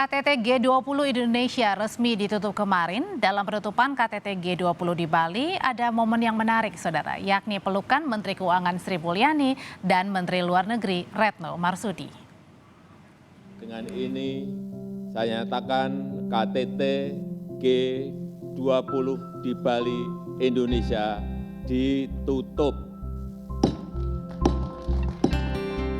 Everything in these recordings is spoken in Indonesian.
KTT G20 Indonesia resmi ditutup kemarin. Dalam penutupan KTT G20 di Bali ada momen yang menarik, saudara, yakni pelukan Menteri Keuangan Sri Mulyani dan Menteri Luar Negeri Retno Marsudi. Dengan ini saya nyatakan KTT G20 di Bali, Indonesia ditutup.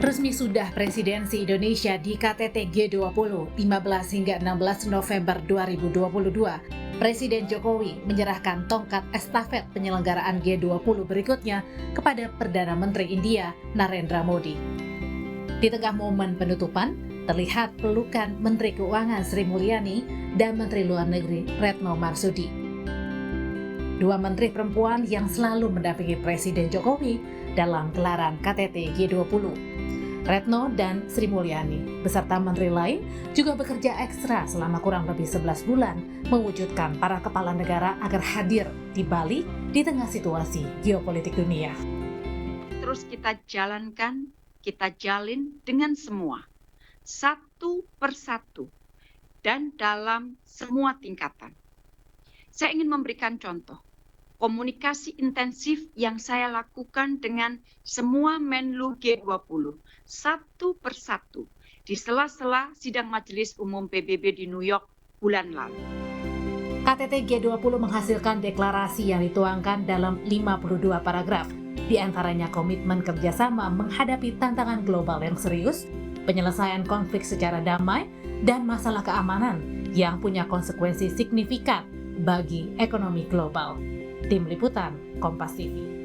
Resmi sudah presidensi Indonesia di KTT G20 15 hingga 16 November 2022. Presiden Jokowi menyerahkan tongkat estafet penyelenggaraan G20 berikutnya kepada Perdana Menteri India Narendra Modi. Di tengah momen penutupan, terlihat pelukan Menteri Keuangan Sri Mulyani dan Menteri Luar Negeri Retno Marsudi. Dua menteri perempuan yang selalu mendampingi Presiden Jokowi dalam gelaran KTT G20. Retno dan Sri Mulyani beserta menteri lain juga bekerja ekstra selama kurang lebih 11 bulan mewujudkan para kepala negara agar hadir di Bali di tengah situasi geopolitik dunia. Terus kita jalankan, kita jalin dengan semua, satu persatu, dan dalam semua tingkatan. Saya ingin memberikan contoh. Komunikasi intensif yang saya lakukan dengan semua Menlu G20, satu persatu, di sela-sela sidang Majelis Umum PBB di New York bulan lalu. KTT G20 menghasilkan deklarasi yang dituangkan dalam 52 paragraf, di antaranya komitmen kerjasama menghadapi tantangan global yang serius, penyelesaian konflik secara damai, dan masalah keamanan yang punya konsekuensi signifikan bagi ekonomi global. Tim Liputan, Kompas TV.